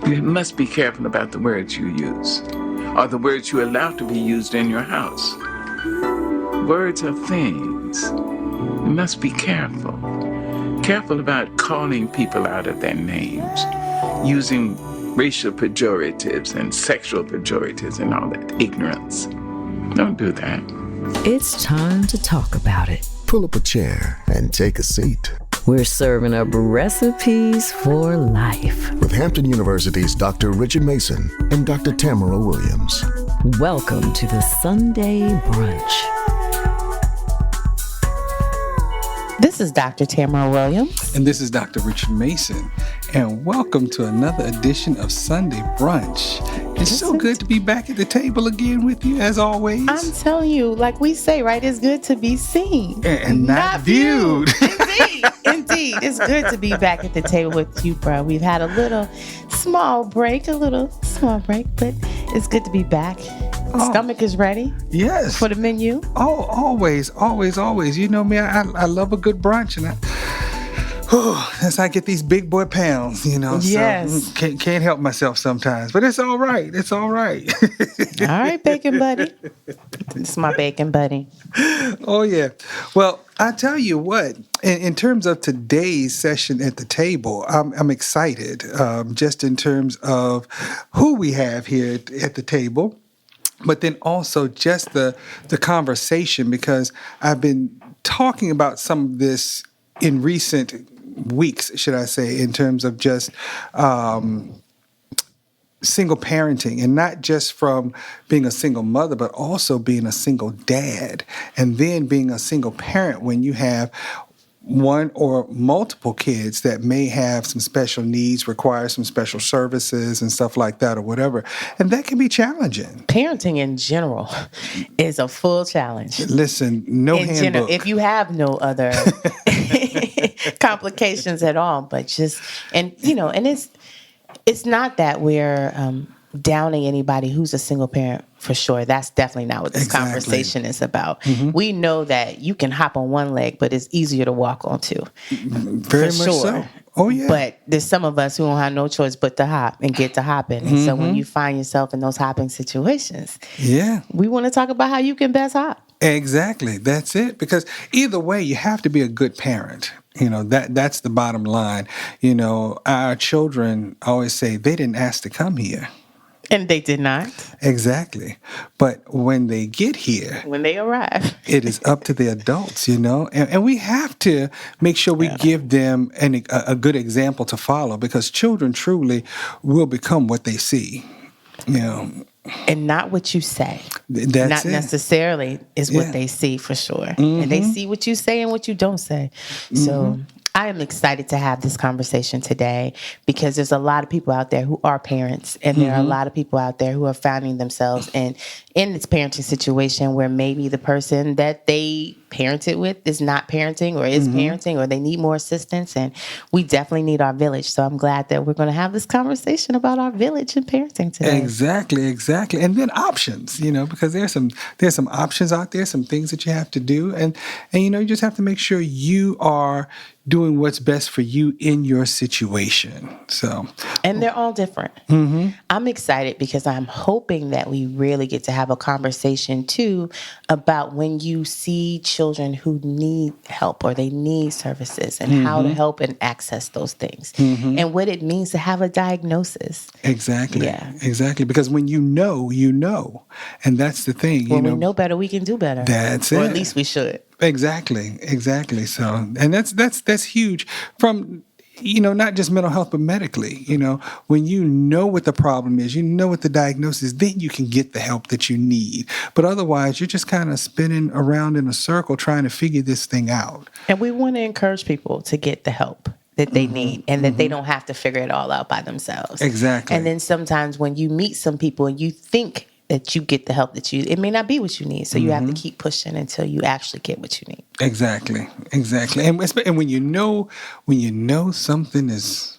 You must be careful about the words you use, or the words you allow to be used in your house. Words are things. You must be careful. Careful about calling people out of their names, using racial pejoratives and sexual pejoratives and all that ignorance. Don't do that. It's time to talk about it. Pull up a chair and take a seat. We're serving up recipes for life. With Hampton University's Dr. Richard Mason and Dr. Tamara Williams. Welcome to the Sunday Brunch. This is Dr. Tamara Williams. And this is Dr. Richard Mason. And welcome to another edition of Sunday Brunch. It's so good to be back at the table again with you, as always. I'm telling you, like we say, right, it's good to be seen. And not viewed. Indeed. It's good to be back at the table with you, bro. We've had a small break, but it's good to be back. Stomach is ready. Yes. For the menu. Oh, always. You know me, I love a good brunch, and as I get these big boy pounds, Yes. So can't help myself sometimes, but it's all right. All right, bacon buddy. It's my bacon buddy. Oh, yeah. Well, I tell you what, in terms of today's session at the table, I'm excited just in terms of who we have here at the table, but then also just the conversation, because I've been talking about some of this in recent weeks, should I say, in terms of just single parenting, and not just from being a single mother, but also being a single dad, and then being a single parent when you have one or multiple kids that may have some special needs, require some special services and stuff like that or whatever. And that can be challenging. Parenting in general is a full challenge. Listen, no in handbook. General, if you have no other complications at all, but just, and it's not that we're downing anybody who's a single parent, for sure. That's definitely not what this conversation is about. Mm-hmm. We know that you can hop on one leg, but it's easier to walk on two. Very much so. Oh, yeah. But there's some of us who don't have no choice but to hop and get to hopping. And so when you find yourself in those hopping situations, we want to talk about how you can best hop. Exactly. That's it. Because either way, you have to be a good parent. That's the bottom line. Our children always say they didn't ask to come here. And they did not. Exactly. But when they get here, when they arrive, it is up to the adults, and we have to make sure we give them a good example to follow, because children truly will become what they see, And not what you say. That's not necessarily is what they see, for sure. Mm-hmm. And they see what you say and what you don't say. Mm-hmm. So I am excited to have this conversation today, because there's a lot of people out there who are parents, and there are a lot of people out there who are finding themselves in this parenting situation where maybe the person that they parented with is not parenting, or is parenting, or they need more assistance. And we definitely need our village. So I'm glad that we're going to have this conversation about our village and parenting today. Exactly. And then options, because there's some options out there, some things that you have to do. And you just have to make sure you are doing what's best for you in your situation. And they're all different. Mm-hmm. I'm excited because I'm hoping that we really get to have a conversation too about when you see children who need help or they need services, and how to help and access those things, and what it means to have a diagnosis. Exactly. Yeah. Exactly. Because when you know, and that's the thing. When we know better, we can do better. That's it. Or at least we should. Exactly. So, and that's huge from, not just mental health, but medically. When you know what the problem is, what the diagnosis, then you can get the help that you need. But otherwise, you're just kind of spinning around in a circle trying to figure this thing out. And we want to encourage people to get the help that they need, and that they don't have to figure it all out by themselves. Exactly. And then sometimes when you meet some people and you think that you get the help it may not be what you need. So you have to keep pushing until you actually get what you need. Exactly. And when you know something is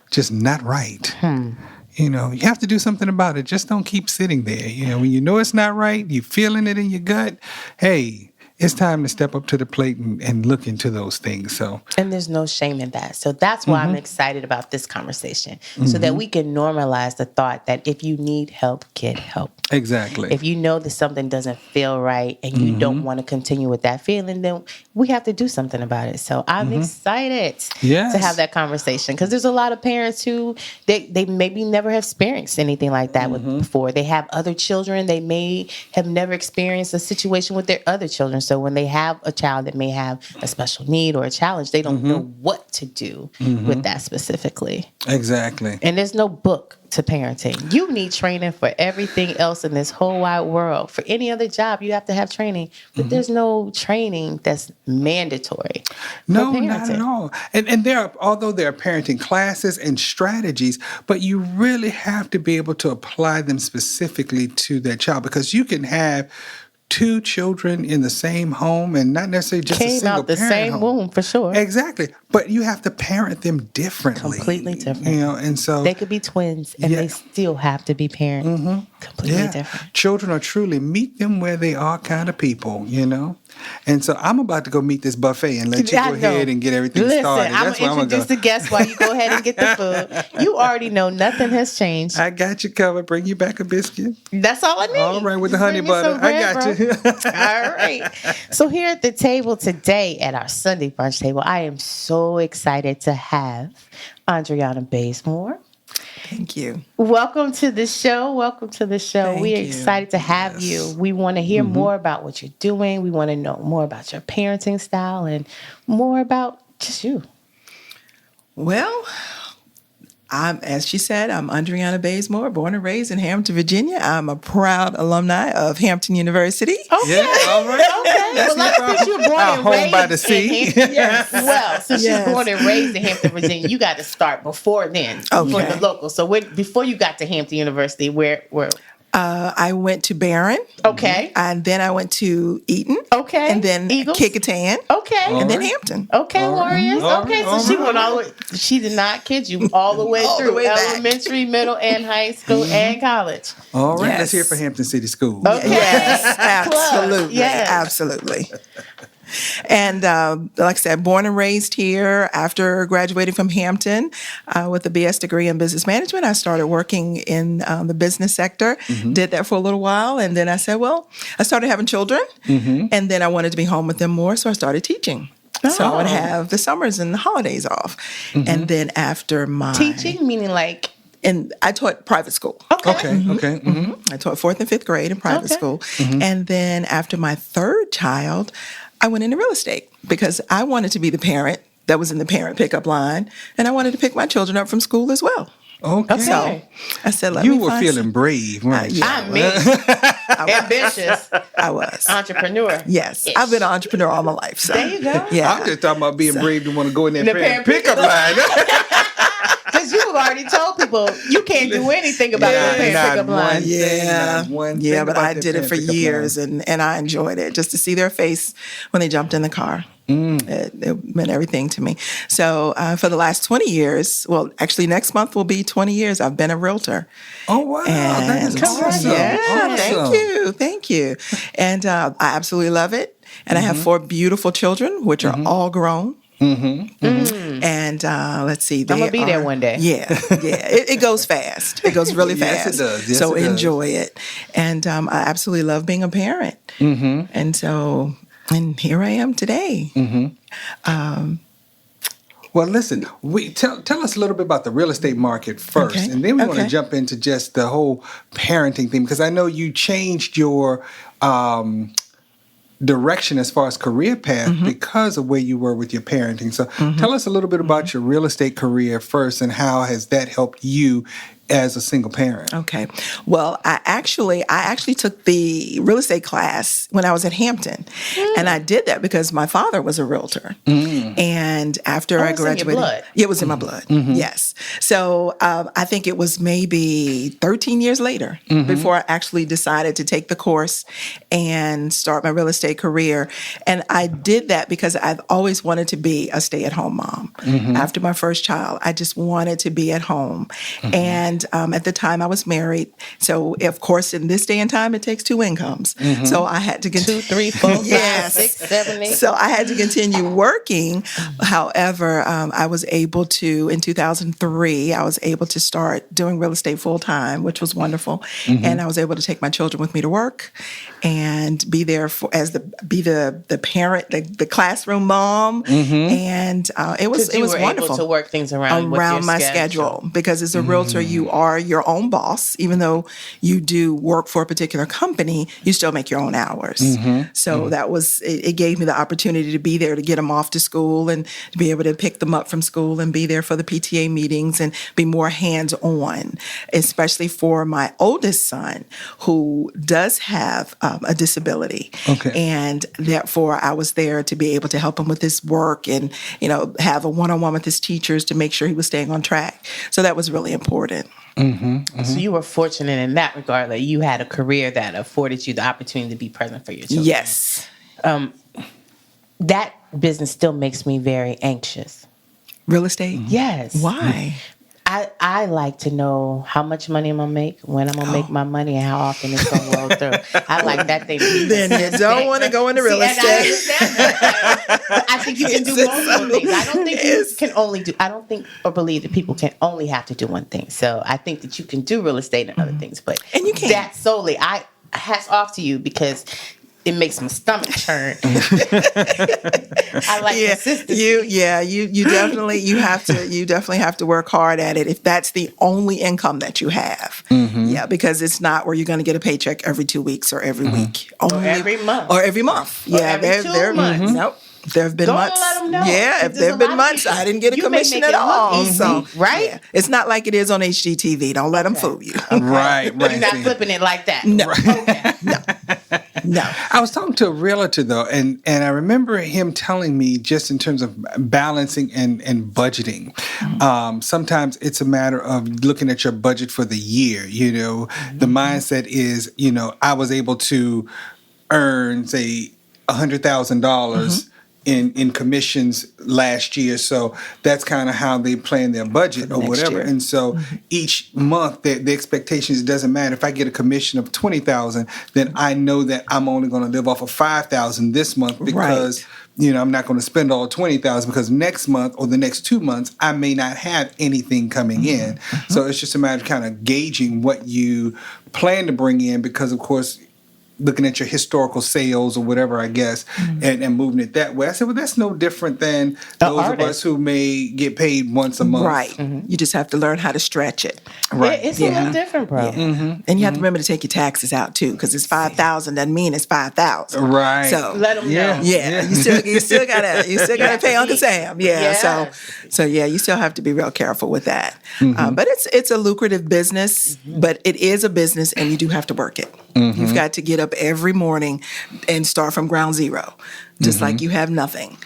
just not right, you have to do something about it. Just don't keep sitting there. When you know it's not right, you're feeling it in your gut. Hey, it's time to step up to the plate and look into those things. So, and there's no shame in that. So that's why I'm excited about this conversation, so that we can normalize the thought that if you need help, get help. exactly. If you know that something doesn't feel right and you don't want to continue with that feeling, then we have to do something about it. So I'm excited to have that conversation, because there's a lot of parents who they maybe never have experienced anything like that before. They have other children. They may have never experienced a situation with their other children. So when they have a child that may have a special need or a challenge, they don't know what to do with that specifically. Exactly. And there's no book to parenting. You need training for everything else in this whole wide world. For any other job, you have to have training, but there's no training that's mandatory. No, for not at parenting. all. And although there are parenting classes and strategies, but you really have to be able to apply them specifically to that child, because you can have two children in the same home and not necessarily just a Came single out the parent same home. womb, for sure. Exactly. But you have to parent them differently. Completely different. And so They could be twins and they still have to be parented. Completely different. Children are truly meet them where they are kind of people, And so I'm about to go meet this buffet and let you go ahead and get everything started. I'm That's going where to introduce the guests while you go ahead and get the food. You already know nothing has changed. I got you covered. Bring you back a biscuit. That's all I need. All right, with the honey Bring me butter. some I bread, got you. bro. All right. So here at the table today, at our Sunday brunch table, I am so excited to have Adriana Bazemore. Thank you. Welcome to the show. Welcome to the show. Thank We're you. excited to have you. We want to hear more about what you're doing. We want to know more about your parenting style and more about just you. Well, as she said, I'm Adriana Bazemore, born and raised in Hampton, Virginia. I'm a proud alumni of Hampton University. Okay. Yeah, all right. Okay. Well, since you're born Our and home raised by the sea. in Hampton, yes. Well, since Yes. you're born and raised in Hampton, Virginia, you got to start before then for Okay. the local. So before you got to Hampton University, where? I went to Barron. Okay. And then I went to Eton. Okay. And then Eagles. Kickingham. Okay. And then Hampton. Okay, Warriors. All Okay, right, so she went all the way. She did not kid you all the way All the through way back. elementary, middle, and high school and college. All right, Yes. let's hear it for Hampton City Schools. Okay. Yes, Plug. absolutely. Yes. Absolutely. And like I said, born and raised here. After graduating from Hampton with a BS degree in business management, I started working in the business sector. Did that for a little while. And then I said, well, I started having children. And then I wanted to be home with them more. So I started teaching. So I would have the summers and the holidays off. And then after my... Teaching, meaning like... And I taught private school. Okay. Okay. I taught 4th and 5th grade in private school. And then after my third child, I went into real estate because I wanted to be the parent that was in the parent pickup line. And I wanted to pick my children up from school as well. Okay. So I said, let You me were find feeling brave, weren't you? I'm me. Ambitious. I was. Entrepreneur. Yes. I've been an entrepreneur all my life. So. There you go. Yeah. I'm just talking about being brave to want to go in that The parent parent pickup line. Because you have already told people you can't do anything about the parent not pickup one line. Yeah, Not one yeah, thing but about I that did it parent for pickup years, line. and I enjoyed it. Just to see their face when they jumped in the car, it meant everything to me. So for the last 20 years, well, actually next month will be 20 years. I've been a realtor. Oh, wow. That is And- awesome. Yeah, Awesome. thank you, and I absolutely love it. And I have 4 beautiful children, which are all grown. And let's see, I'm gonna be there one day. Yeah, it goes fast. It goes really Yes, fast. it does. Yes, so it does. enjoy it, and I absolutely love being a parent. And so, and here I am today. Well, listen, tell us a little bit about the real estate market first, Okay. and then we want to Okay. jump into just the whole parenting thing, because I know you changed your direction as far as career path because of where you were with your parenting. So tell us a little bit about your real estate career first, and how has that helped you as a single parent? Okay. Well, I actually took the real estate class when I was at Hampton. And I did that because my father was a realtor. And after I it's in your graduated, blood. it was in my blood. Yes. So I think it was maybe 13 years later before I actually decided to take the course and start my real estate career. And I did that because I've always wanted to be a stay-at-home mom. After my first child, I just wanted to be at home. And And at the time, I was married. So, of course, in this day and time, it takes two incomes. So I had to continue. 2, 3, 4, 5, Yes. 6, 7, 8. So I had to continue working. However, I was able to, in 2003, I was able to start doing real estate full time, which was wonderful. And I was able to take my children with me to work and be there be the parent, the classroom mom. And it was wonderful. Able to work things around my schedule, because as a realtor, you are your own boss. Even though you do work for a particular company, you still make your own hours. So that was it. Gave me the opportunity to be there to get them off to school and to be able to pick them up from school and be there for the PTA meetings and be more hands-on, especially for my oldest son, who does have a disability. And therefore, I was there to be able to help him with his work and, have a one-on-one with his teachers to make sure he was staying on track. So that was really important. So you were fortunate in that regard that you had a career that afforded you the opportunity to be present for your children. Yes. That business still makes me very anxious. Real estate? Yes. Why? I like to know how much money I'm going to make, when I'm going to make my money, and how often it's going to roll through. I like that thing. Then you don't want to go into real estate. I understand that. But I think you can do multiple things. I don't think you can only do, I don't think or believe that people can only have to do one thing. So I think that you can do real estate and other things. But and you can. That solely, hats off to you, because it makes my stomach churn. I like consistency. You definitely have to work hard at it if that's the only income that you have. Yeah, because it's not where you're going to get a paycheck every 2 weeks or every week. Or every month. Or every month. Or every 2 months. Nope. There have been months. Let them know. Yeah, if there have been months, I didn't get a commission at all. So, right? Yeah. It's not like it is on HGTV. Don't let them fool you. Right. You're not flipping it like that. No. Okay. No. I was talking to a realtor though, and I remember him telling me, just in terms of balancing and budgeting. Sometimes it's a matter of looking at your budget for the year. The mindset is, I was able to earn, say, $100,000 in commissions last year. So that's kind of how they plan their budget or whatever. Year. And so each month, the expectations, it doesn't matter. If I get a commission of $20,000, then I know that I'm only going to live off of $5,000 this month because, I'm not going to spend all $20,000, because next month or the next 2 months, I may not have anything coming in. So it's just a matter of kind of gauging what you plan to bring in, because of course, looking at your historical sales or whatever, I guess, and moving it that way. I said, well, that's no different than those of us who may get paid once a month. Right. You just have to learn how to stretch it. Right. It's a little different, bro. And you have to remember to take your taxes out too, because it's 5,000 doesn't mean it's 5,000. Right. So let them know. Yeah. You still gotta pay Uncle Sam. Yeah. Yes. So you still have to be real careful with that. But it's a lucrative business, but it is a business, and you do have to work it. You've got to get up every morning and start from ground zero, just like you have nothing.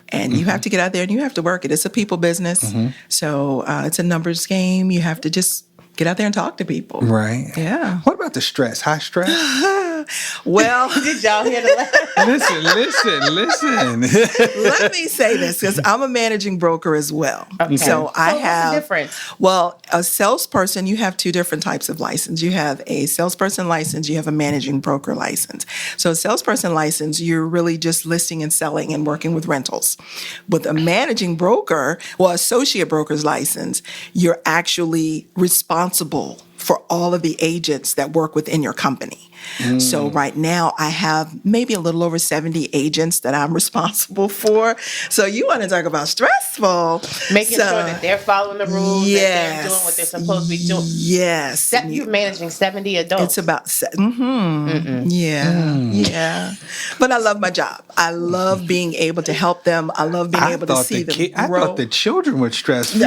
And you have to get out there and you have to work it. It's a people business. So it's a numbers game. You have to just get out there and talk to people. Right. Yeah. What about the stress? High stress? Well, did y'all hear the Listen. Let me say this, because I'm a managing broker as well. Okay. So I have what's the difference? Well, a salesperson, you have two different types of license. You have a salesperson license, you have a managing broker license. So a salesperson license, you're really just listing and selling and working with rentals. With a managing broker, associate broker's license, you're actually responsible for all of the agents that work within your company. So right now I have maybe a little over 70 agents that I'm responsible for. So you want to talk about stressful. Making sure that they're following the rules, that they're doing what they're supposed to be doing. Yes. You're managing 70 adults. It's about, yeah. But I love my job. I love being able to help them. I love being able to see them grow. I thought the children were stressful.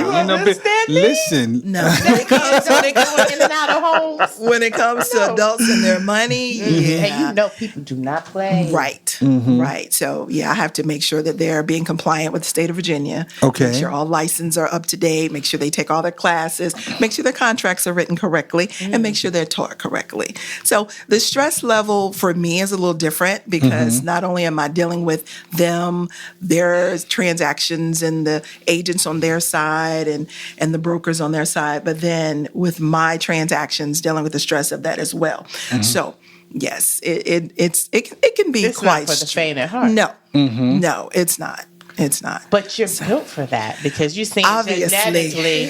Listen. No. When it comes to in and out of homes. When it comes to adults and their money, honey, yeah. Hey, you know people do not play. Right, right. So, I have to make sure that they're being compliant with the state of Virginia. Okay. Make sure all licenses are up to date. Make sure they take all their classes. Make sure their contracts are written correctly. And make sure they're taught correctly. So the stress level for me is a little different because not only am I dealing with them, their transactions and the agents on their side and the brokers on their side, but then with my transactions, dealing with the stress of that as well. So, yes, it can be It's quite not for the faint at heart. No, no, it's not. It's not. But you're built for that because you seem Obviously. genetically.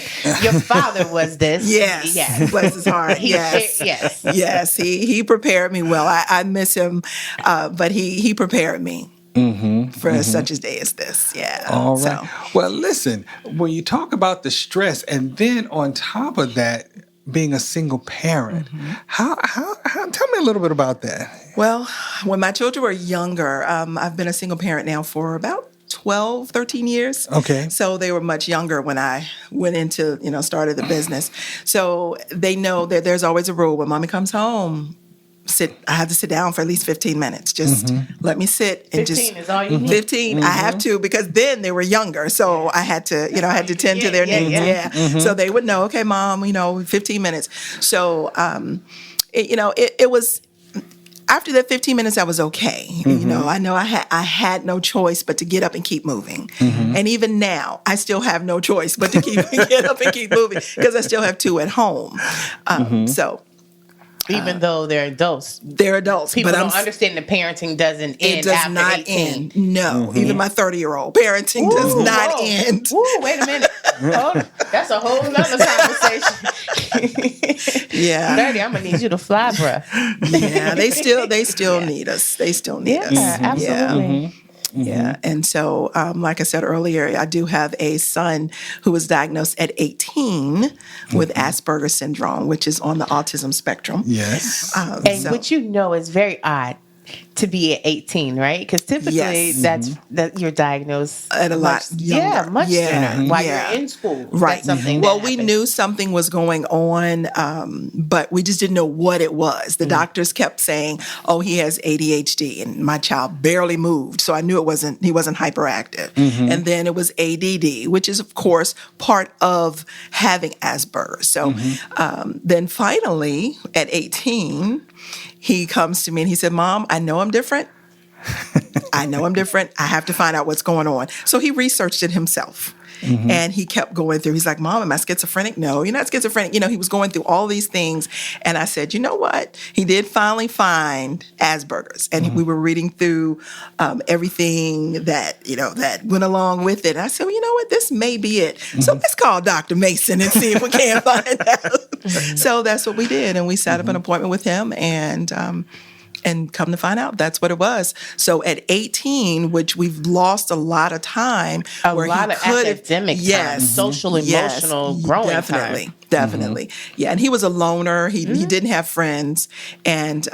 Your father was this. Yes, bless his heart. Yes, yes. He prepared me well. I miss him, but he prepared me. For such a day as this, All right. So. Well, listen, when you talk about the stress, and then on top of that, being a single parent, how tell me a little bit about that. Well, when my children were younger, I've been a single parent now for about 12, 13 years. Okay. So they were much younger when I went into, started the business. So they know that there's always a rule when mommy comes home. I have to sit down for at least 15 minutes. Just let me sit and 15 is all you need. 15. I have to because then they were younger, so I had to, I had to tend to their needs. Yeah. So they would know, okay, mom, 15 minutes. So, it was. After that 15 minutes, I was okay. I know I had no choice but to get up and keep moving. And even now, I still have no choice but to get up and keep moving because I still have 2 at home. So. Even though they're adults. They're adults. People but don't understand that parenting doesn't end it does after not 18. end. No. Even my 30-year-old. Parenting does not end. Ooh, wait a minute. That's a whole nother conversation. Yeah. 30, I'm going to need you to fly, bruh. Yeah, they still need us. They still need us. Absolutely. Yeah. And so, like I said earlier, I do have a son who was diagnosed at 18 with Asperger's syndrome, which is on the autism spectrum. Yes. And what is very odd to be at 18, right? Because typically that you're diagnosed at a lot younger. Yeah, much sooner. While you're in school. Right. Well, we knew something was going on, but we just didn't know what it was. The doctors kept saying, "Oh, he has ADHD," and my child barely moved, so I knew he wasn't hyperactive. And then it was ADD, which is of course part of having Asperger's. So then finally at 18. He comes to me and he said, "Mom, I know I'm different. I have to find out what's going on." So he researched it himself. And he kept going through. He's like, "Mom, am I schizophrenic?" "No, you're not schizophrenic." He was going through all these things. And I said, "You know what?" He did finally find Asperger's. And we were reading through everything that, that went along with it. And I said, "Well, you know what? This may be it. So let's call Dr. Mason and see if we can find out." So that's what we did. And we set up an appointment with him and come to find out, that's what it was. So at 18, which we've lost a lot of time. A lot of academic time, social, emotional growing definitely, time. Definitely. Yeah, and he was a loner. He didn't have friends. And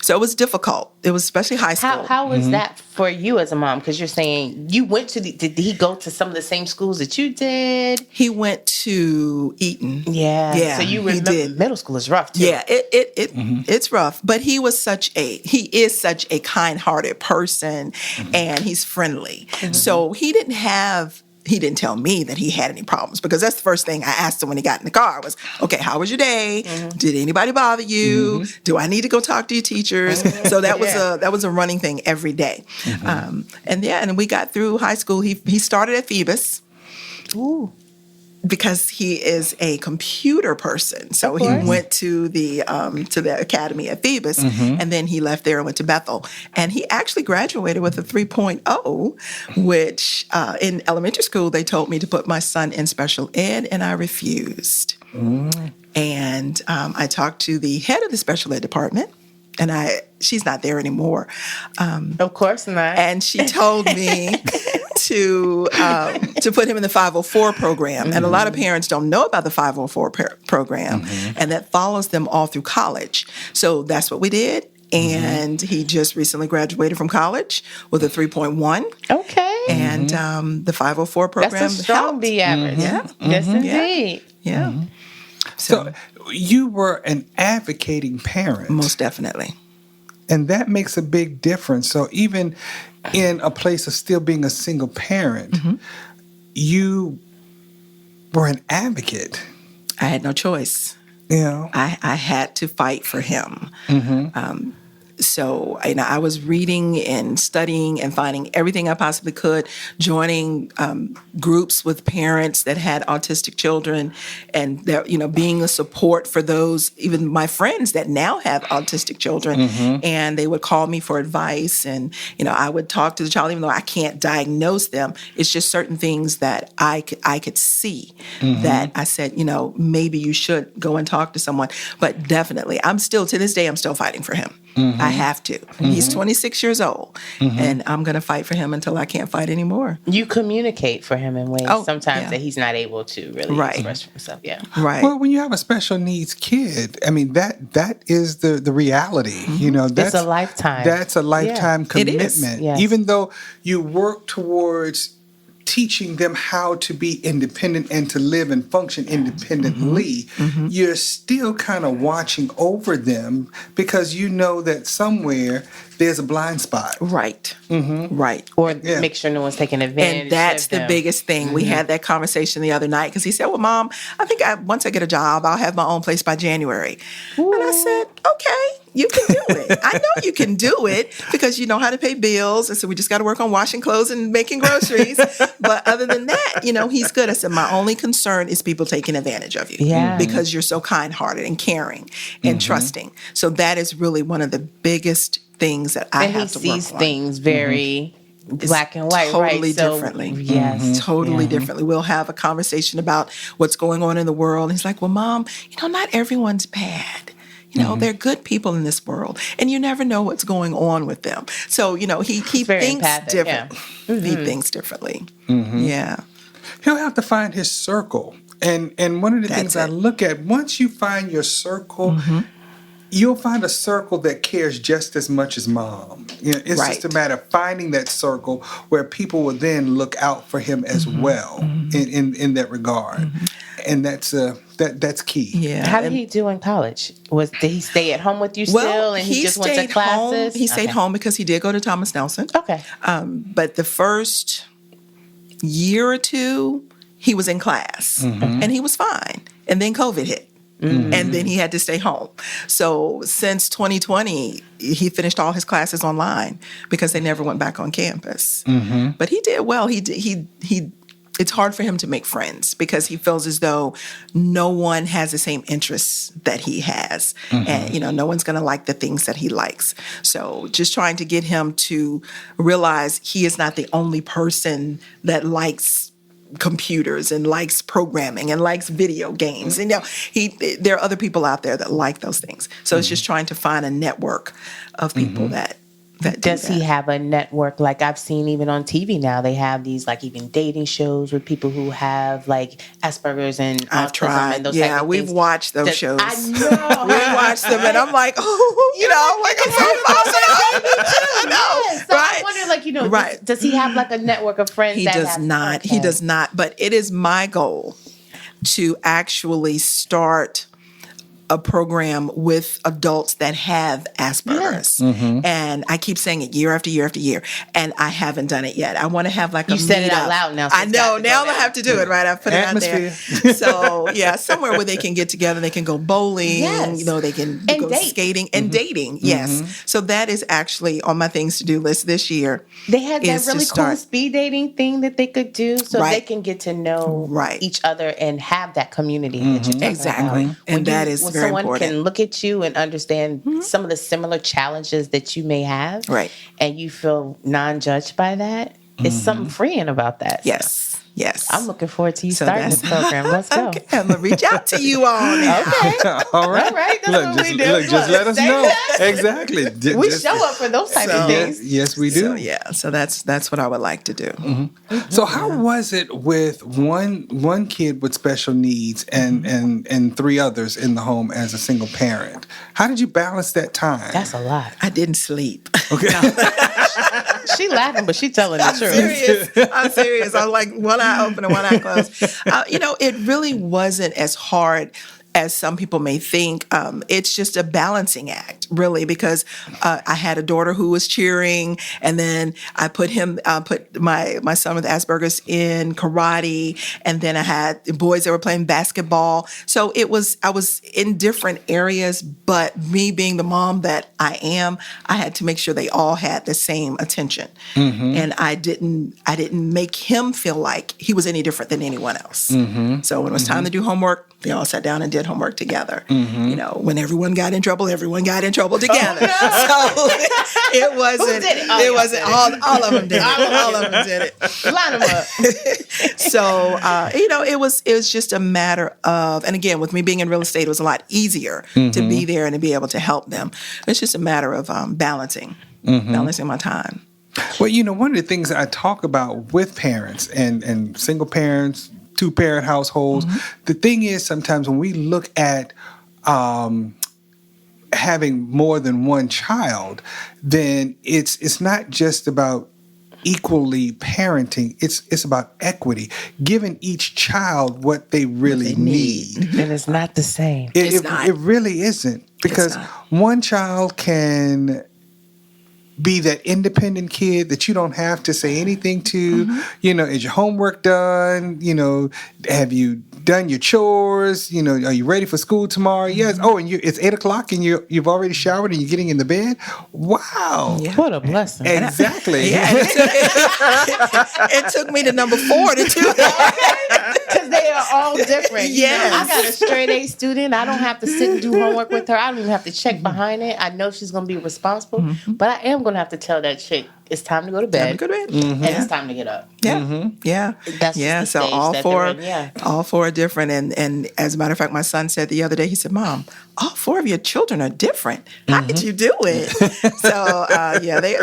so it was difficult. It was especially high school. How was that for you as a mom? Because you're saying you went to did he go to some of the same schools that you did? He went to Eton. Yeah. So you remember middle school is rough too. Yeah, it's rough. But he is such a kind-hearted person, and he's friendly. So he didn't tell me that he had any problems, because that's the first thing I asked him when he got in the car was, "Okay, how was your day? Did anybody bother you? Do I need to go talk to your teachers?" So that was a running thing every day. And we got through high school. He started at Phoebus. Ooh. Because he is a computer person. So he went to the academy at Phoebus, and then he left there and went to Bethel. And he actually graduated with a 3.0, which in elementary school, they told me to put my son in special ed, and I refused. And I talked to the head of the special ed department, and she's not there anymore. Of course not. And she told me to put him in the 504 program. And a lot of parents don't know about the 504 program, and that follows them all through college. So that's what we did. And he just recently graduated from college with a 3.1. Okay. And the 504 program That's a strong helped. B average. Yeah. Yes, indeed. Yeah. So you were an advocating parent. Most definitely. And that makes a big difference. So even in a place of still being a single parent, you were an advocate. I had no choice. You know, I had to fight for him. So I was reading and studying and finding everything I possibly could, joining groups with parents that had autistic children, and being a support for those, even my friends that now have autistic children, and they would call me for advice, and I would talk to the child, even though I can't diagnose them. It's just certain things that I could see that I said, maybe you should go and talk to someone. But definitely, to this day, I'm still fighting for him. I have to. He's 26 years old, and I'm going to fight for him until I can't fight anymore. You communicate for him in ways sometimes that he's not able to really express for himself. Yeah. Right. Well, when you have a special needs kid, I mean, that is the reality. That's it's a lifetime. That's a lifetime commitment. It is. Yes. Even though you work towards teaching them how to be independent and to live and function independently, you're still kind of watching over them because you know that somewhere there's a blind spot. Right. Right. Or make sure no one's taking advantage. And that's of the them. biggest thing. We had that conversation the other night because he said, well, Mom, I think once I get a job, I'll have my own place by January. Ooh. And I said, okay, you can do it. I know you can do it because you know how to pay bills. And so we just got to work on washing clothes and making groceries. But other than that, he's good. I said, my only concern is people taking advantage of you because you're so kind-hearted and caring and trusting. So that is really one of the biggest things that I have to work on. And he sees things very black and white, totally right? So, differently. Yes. Totally differently. We'll have a conversation about what's going on in the world. And he's like, well, Mom, not everyone's bad. They're good people in this world, and you never know what's going on with them. So, he thinks different. He thinks differently. Yeah. He'll have to find his circle. And one of the things I look at, once you find your circle, you'll find a circle that cares just as much as Mom. It's just a matter of finding that circle where people will then look out for him as well in that regard. And that's key. Yeah. How did he do in college? Did he stay at home with you still, and he just went to classes? He stayed home because he did go to Thomas Nelson. Okay. But the first year or two, he was in class, and he was fine. And then COVID hit. And then he had to stay home. So since 2020, he finished all his classes online because they never went back on campus. But he did well. It's hard for him to make friends because he feels as though no one has the same interests that he has. And, no one's going to like the things that he likes. So just trying to get him to realize he is not the only person that likes computers and likes programming and likes video games. And there are other people out there that like those things. So it's just trying to find a network of people that does he have a network? Like I've seen even on TV now, they have these like even dating shows with people who have like Asperger's and I've autism tried. and those type of we've things. watched those shows. I know. We've watched them, and I'm like, I'm so Yes. So I wonder, does he have like a network of friends? He that does have, not. Okay. He does not. But it is my goal to actually start a program with adults that have Asperger's. And I keep saying it year after year after year, and I haven't done it yet. I want to have like a You said it meetup. out loud now. So I know. Now I'm going to have to do it, right? I've put it out there. So, somewhere where they can get together. They can go bowling. Yes. They can And go date. skating and dating. Yes. So that is actually on my things to do list this year. They had that is to really cool start- speed dating thing that they could do so Right. they can get to know Right. each other and have that community that you're talking Exactly. about. And that is when very someone important. can look at you and understand some of the similar challenges that you may have, Right. and you feel non-judged by that, it's something freeing about that. Yes. Yes. I'm looking forward to you So starting this that's- program. Let's go. Okay, I'm going to reach out to you on it. Okay. All right. All right, that's Look, what we do. just let us know. Exactly. Exactly. We show up for those type of things. Yes, we do. So that's what I would like to do. So how was it with one kid with special needs and three others in the home as a single parent? How did you balance that time? That's a lot. I didn't sleep. Okay. She laughing, but she telling the I'm truth. serious. I'm serious. I'm like one eye open and one eye closed. It really wasn't as hard as some people may think. It's just a balancing act, really, because I had a daughter who was cheering, and then I put my son with Asperger's in karate, and then I had boys that were playing basketball. So I was in different areas, but me being the mom that I am, I had to make sure they all had the same attention, and I didn't make him feel like he was any different than anyone else. So when it was time to do homework, they all sat down and did homework together. You know, when everyone got in trouble, everyone got in trouble together. So it wasn't. Who did it? It wasn't all of them did it. All of them did it. Line them up. So you know, it was just a matter of, and again, with me being in real estate, it was a lot easier to be there and to be able to help them. It's just a matter of balancing my time. Well, you know, one of the things that I talk about with parents and single parents, two-parent households, the thing is sometimes when we look at having more than one child, then it's not just about equally parenting. It's about equity, giving each child what they really need. And it's not the same. It really isn't, because one child can be that independent kid that you don't have to say anything to. You know, is your homework done? You know, have you done your chores? You know, are you ready for school tomorrow? Yes. Oh, and it's 8:00 and you've already showered and you're getting in the bed. Wow. Yeah. What a blessing. Exactly. It took me to number 4 to do that. Because they are all different. Yes. I got a straight A student. I don't have to sit and do homework with her. I don't even have to check behind it. I know she's going to be responsible. But I am going to have to tell that chick, it's time to go to bed. And it's time to get up. Yeah. That's just the so stage all that four, they're in, all four are different. And as a matter of fact, my son said the other day, he said, "Mom, all 4 of your children are different. How did you do it?" So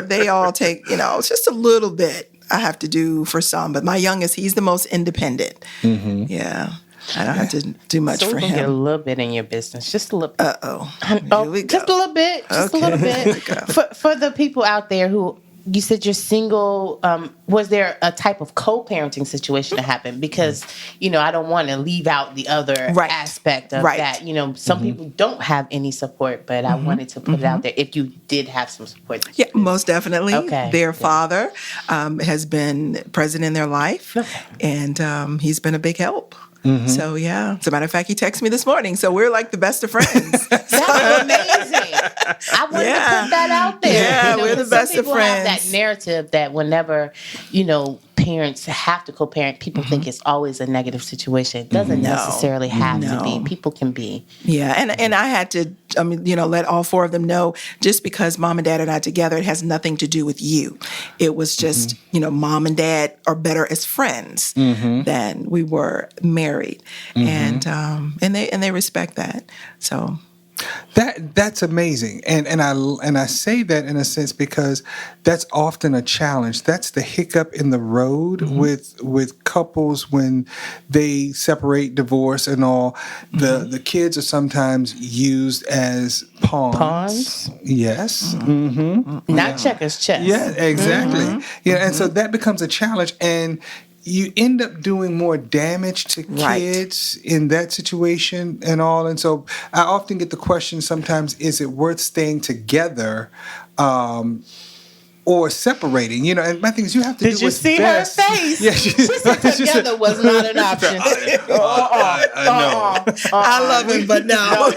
they all take, you know, just a little bit I have to do for some. But my youngest, he's the most independent. Yeah. I don't have to do much so for we're gonna him. get a little bit in your business, just a little bit. Here we go. Just a little bit, just a little bit. For the people out there who, you said you're single, was there a type of co-parenting situation that happened? Because, you know, I don't want to leave out the other aspect of that. You know, some people don't have any support, but I wanted to put it out there if you did have some support. Yeah, most definitely. Okay. Their father has been present in their life, and he's been a big help. So, yeah. As a matter of fact, he texted me this morning. So we're like the best of friends. That's amazing. I wanted to put that out there. Yeah, you know, we're the best some of people have friends. that narrative that whenever, you know, parents have to co-parent, people think it's always a negative situation. It doesn't necessarily have to be. People can be. Yeah, and I had to, you know, let all 4 of them know, just because mom and dad are not together, it has nothing to do with you. It was just, you know, mom and dad are better as friends than we were married, and they respect that. So. That's amazing, and I say that in a sense because that's often a challenge. That's the hiccup in the road with couples when they separate, divorce, and all. The kids are sometimes used as pawns. Yes. Not checkers, chess. Yeah, exactly. Yeah, and so that becomes a challenge, and you end up doing more damage to kids in that situation and all. And so I often get the question sometimes, is it worth staying together or separating? You know, and my thing is you have to do what's best. Did you see her face? Yeah, she said together was not an option. I love him, but no.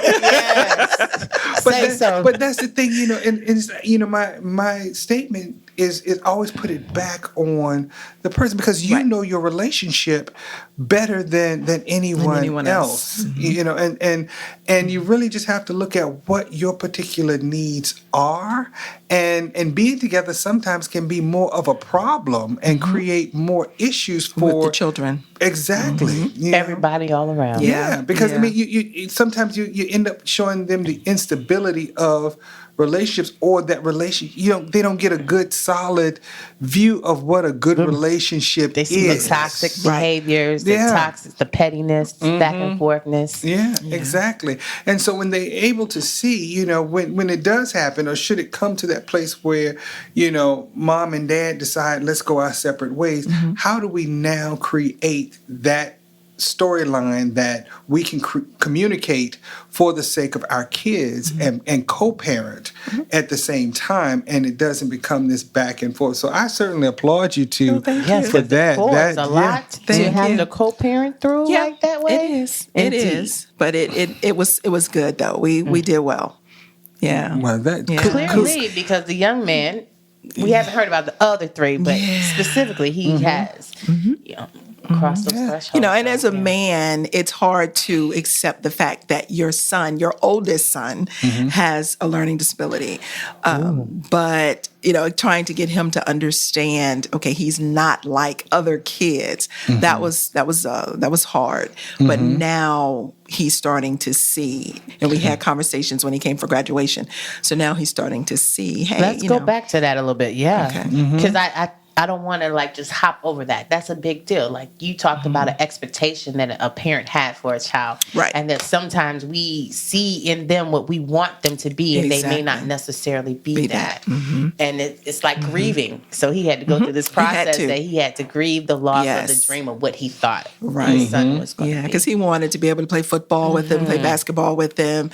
But that's the thing, you know, and you know, my statement is always put it back on the person, because you know your relationship better than anyone else. You know, and you really just have to look at what your particular needs are, and being together sometimes can be more of a problem and create more issues with the children. Exactly. You know? Everybody all around. Yeah, because I mean, you sometimes you end up showing them the instability of relationships, or that relationship, they don't get a good solid view of what a good relationship they see is. The toxic behaviors, the pettiness, back and forthness. Yeah, exactly. And so when they're able to see, you know, when it does happen, or should it come to that place where, you know, mom and dad decide, let's go our separate ways, how do we now create that storyline that we can communicate for the sake of our kids and co-parent at the same time, and it doesn't become this back and forth. So I certainly applaud you thank you. for that. It's a lot to Thank have you. to co-parent through like that way. It is. Indeed. It is. But it was good though. We did well. Yeah. Well, that Clearly, because the young man, we haven't heard about the other three, but specifically, he has crossed those thresholds. And as a man, it's hard to accept the fact that your son, your oldest son, has a learning disability. But trying to get him to understand, okay, he's not like other kids. That was hard. But now he's starting to see, and we had conversations when he came for graduation. So now he's starting to see. Hey, let's go back to that a little bit, Okay. because I don't want to just hop over that. That's a big deal. Like you talked about an expectation that a parent had for a child, right? And that sometimes we see in them what we want them to be, and they may not necessarily be that. And it's like grieving. So he had to go through this process that he had to grieve the loss of the dream of what he thought his son was going to be. Because he wanted to be able to play football with him, play basketball with him,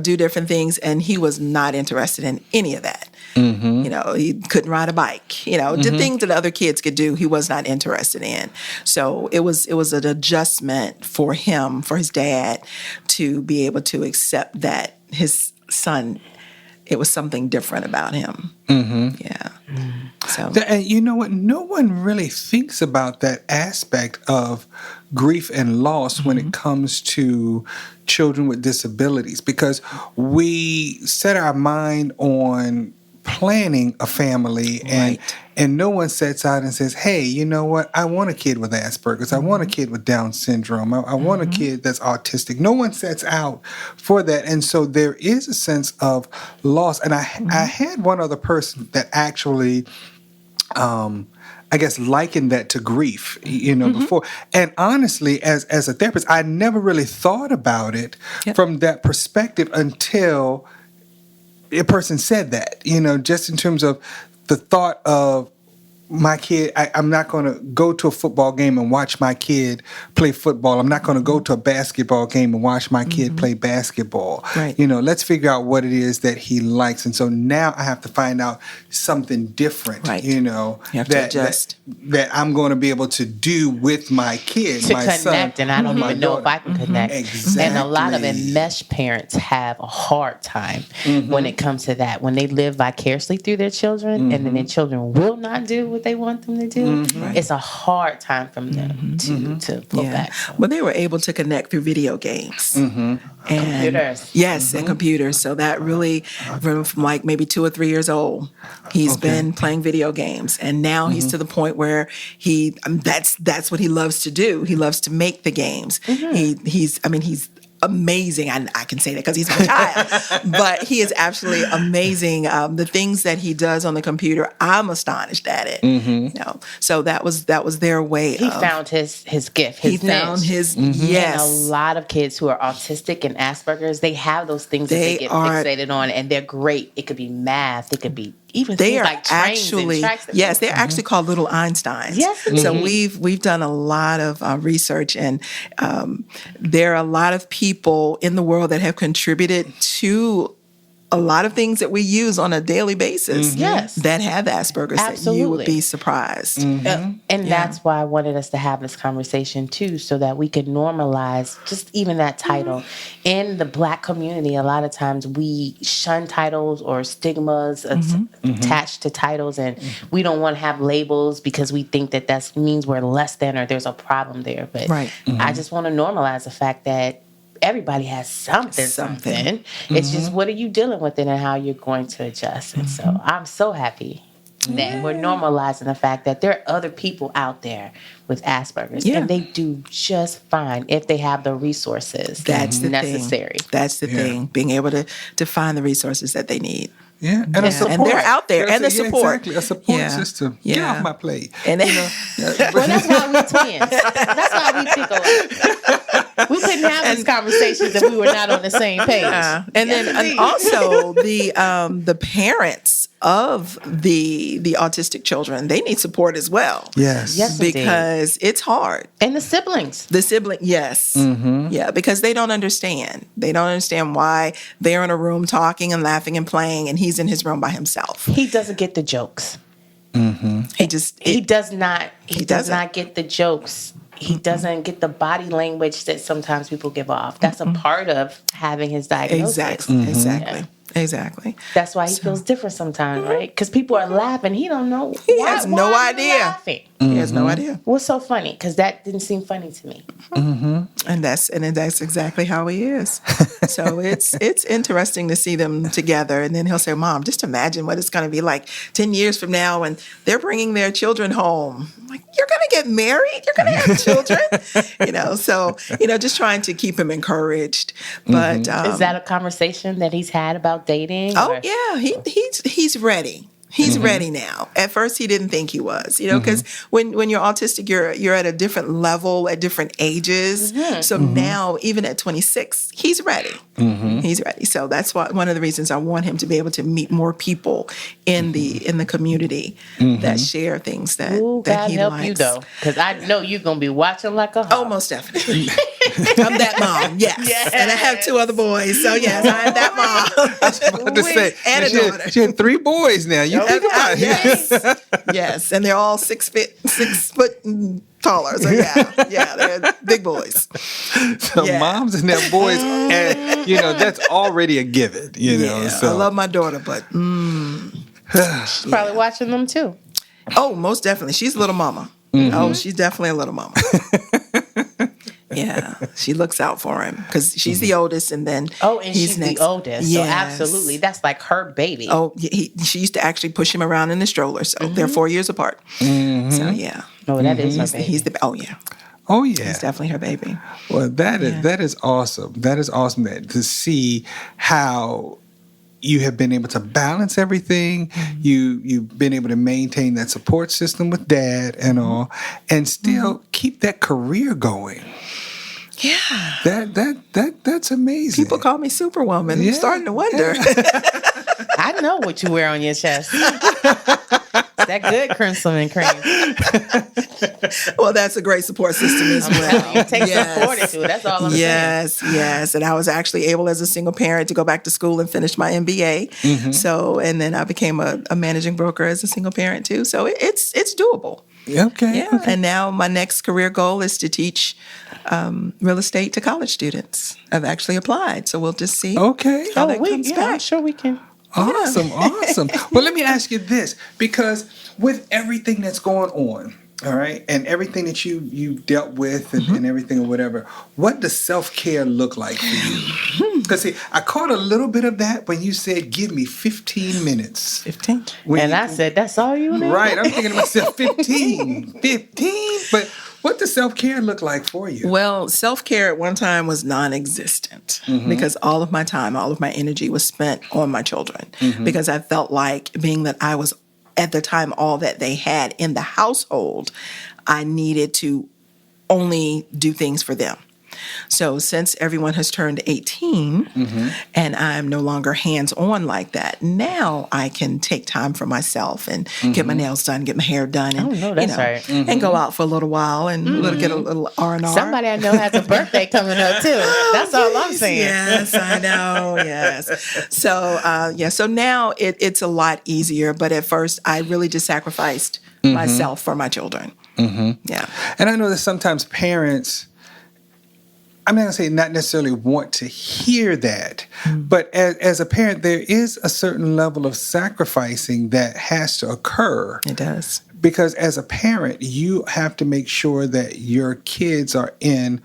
do different things, and he was not interested in any of that. He couldn't ride a bike. The things that other kids could do, he was not interested in. So it was an adjustment for him, for his dad, to be able to accept that his son, it was something different about him. Yeah. So, and you know what? No one really thinks about that aspect of grief and loss when it comes to children with disabilities, because we set our mind on planning a family, and no one sets out and says, hey, you know what, I want a kid with Asperger's, I want a kid with Down syndrome, I want a kid that's autistic. No one sets out for that, and so there is a sense of loss. And I had one other person that actually I guess likened that to grief, before. And honestly, as a therapist, I never really thought about it from that perspective until a person said that, just in terms of the thought of my kid. I'm not going to go to a football game and watch my kid play football. I'm not going to go to a basketball game and watch my kid play basketball. Right. Let's figure out what it is that he likes. And so now I have to find out something different, Right. You have to adjust. That I'm going to be able to do with my kid, to my connect, son, and I don't my even know daughter. if I can connect. Exactly. And a lot of enmeshed parents have a hard time when it comes to that. When they live vicariously through their children, and then their children will not do what they want them to do, it's a hard time for them to pull back. But they were able to connect through video games. And computers. Yes, and computers. So that really, from like maybe 2 or 3 years old, he's been playing video games, and now he's to the point where that's what he loves to do. He loves to make the games. He's amazing. I can say that because he's my child, but he is absolutely amazing. The things that he does on the computer, I'm astonished at it. So that was their way. He found his gift. His He found niche. his And yes. a lot of kids who are autistic and Asperger's, they have those things that they get fixated on, and they're great. It could be math. It could be even They things are like trains actually and tracks. yes, they're actually called little Einsteins. Yes, So we've done a lot of research, and there are a lot of people in the world that have contributed to a lot of things that we use on a daily basis. Yes. That have Asperger's. That you would be surprised. And that's why I wanted us to have this conversation too, so that we could normalize just even that title. In the Black community, a lot of times we shun titles or stigmas attached to titles, and we don't want to have labels because we think that means we're less than or there's a problem there. But I just want to normalize the fact that everybody has something. It's just what are you dealing with it and how you're going to adjust. And so I'm so happy that we're normalizing the fact that there are other people out there with Asperger's, and they do just fine if they have the resources that's necessary. That's the thing, being able to find the resources that they need. Yeah, and a support. And they're out there, and the support. Exactly, a support system. Get off my plate. And Well, that's why we're twins. That's why we think alike. We couldn't have these conversations if we were not on the same page. And then and also the parents of the autistic children, they need support as well. Yes, Because it's hard. And the siblings. The sibling, yes. Yeah, because they don't understand. They don't understand why they're in a room talking and laughing and playing, and he's in his room by himself. He doesn't get the jokes. He just He does not doesn't. get the jokes. He doesn't get the body language that sometimes people give off. That's a part of having his diagnosis. Exactly. That's why he feels different sometimes, right? Because people are laughing. He don't know. He has no why are you idea. laughing? He has no idea. What's so funny? Because that didn't seem funny to me. And that's exactly how he is. So it's interesting to see them together. And then he'll say, "Mom, just imagine what it's going to be like 10 years from now when they're bringing their children home." I'm like, "You're going to get married? You're going to have children?" So just trying to keep him encouraged. But Is that a conversation that he's had about dating? oh or- yeah, he's ready. He's ready now. At first, he didn't think he was, because when you're autistic, you're at a different level at different ages. So now, even at 26, he's ready. He's ready. So that's one of the reasons I want him to be able to meet more people in the community that share things that Ooh, that God he help likes. you though, because I know you're gonna be watching like a hawk. Oh, most definitely. I'm that mom. Yes. And I have 2 other boys. So yes, I'm that mom. About to say, And a she had- daughter. she had 3 boys now. You think about it. Yes, and they're all 6 foot and taller. So yeah, they're big boys. So Yeah. moms and their boys, and that's already a given. Yeah, So I love my daughter, but She's probably watching them too. oh, most definitely, she's a little mama. Oh, she's definitely a little mama. Yeah, she looks out for him because she's the oldest, and then Oh, and he's she's next. the oldest. Yes. So absolutely, that's like her baby. Oh, she used to actually push him around in the stroller. So they're 4 years apart. So yeah, No, that is her baby. he's the oh yeah, oh yeah, he's definitely her baby. well that is awesome. That is awesome to see how you have been able to balance everything. You've been able to maintain that support system with dad and all, and still keep that career going. Yeah, That's amazing. people call me Superwoman. Yeah. I'm starting to wonder. I know what you wear on your chest. That good crimson and cream. Well, that's a great support system as well. It takes some fortitude. That's all I'm saying. Yes. And I was actually able as a single parent to go back to school and finish my MBA. So, and then I became a managing broker as a single parent too. So it's doable. Okay. Yeah. And now my next career goal is to teach real estate to college students. I've actually applied. So we'll just see Okay. how that comes I'm back. sure we can. Awesome. Well, let me ask you this, because with everything that's going on, all right, and everything that you dealt with and everything or whatever, what does self-care look like for you? Because see, I caught a little bit of that when you said, give me 15 minutes. 15. When And you- I said, that's all you need? right, I'm thinking to myself, 15, but what does self-care look like for you? Well, self-care at one time was non-existent because all of my time, all of my energy was spent on my children because I felt like being that I was at the time all that they had in the household, I needed to only do things for them. So since everyone has turned 18 and I'm no longer hands-on like that, now I can take time for myself and get my nails done, get my hair done, and Oh, no, that's right. and go out for a little while and get a little R&R. Somebody I know has a birthday coming up too. That's all I'm saying. Yes, I know. Yes. So so now it's a lot easier. But at first, I really just sacrificed myself for my children. Yeah. And I know that sometimes parents, I'm not going to say not necessarily want to hear that, but as a parent, there is a certain level of sacrificing that has to occur. It does. Because as a parent, you have to make sure that your kids are in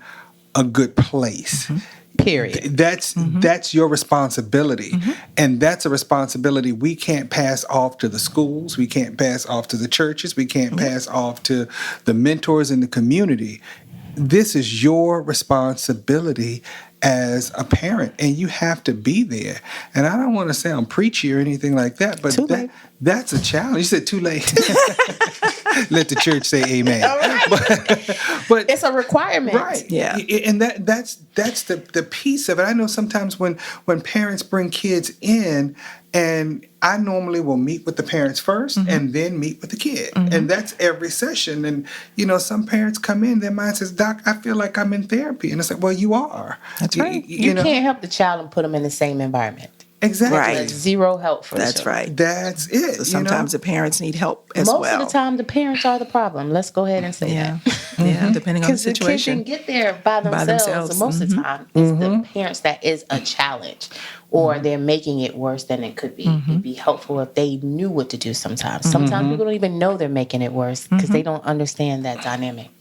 a good place. Period. That's your responsibility. And that's a responsibility we can't pass off to the schools. We can't pass off to the churches. We can't pass off to the mentors in the community. This is your responsibility as a parent, and you have to be there. And I don't want to sound preachy or anything like that, but that's a challenge. You said too late. Let the church say amen. All right. But it's a requirement. Right. Yeah. And that's the piece of it. I know sometimes when parents bring kids in, and I normally will meet with the parents first and then meet with the kid. And that's every session. And, some parents come in, their mind says, Doc, I feel like I'm in therapy. And it's like, well, you are. That's right. You can't help the child and put them in the same environment. Exactly. Right. There's zero help for That's children. right. That's it. So sometimes the parents need help as Most well. of the time, the parents are the problem. Let's go ahead and say that. Yeah, depending on the Because the kids situation. didn't get there by themselves. And most of the time, it's the parents that is a challenge, or they're making it worse than it could be. It'd be helpful if they knew what to do sometimes. Sometimes people don't even know they're making it worse because they don't understand that dynamic.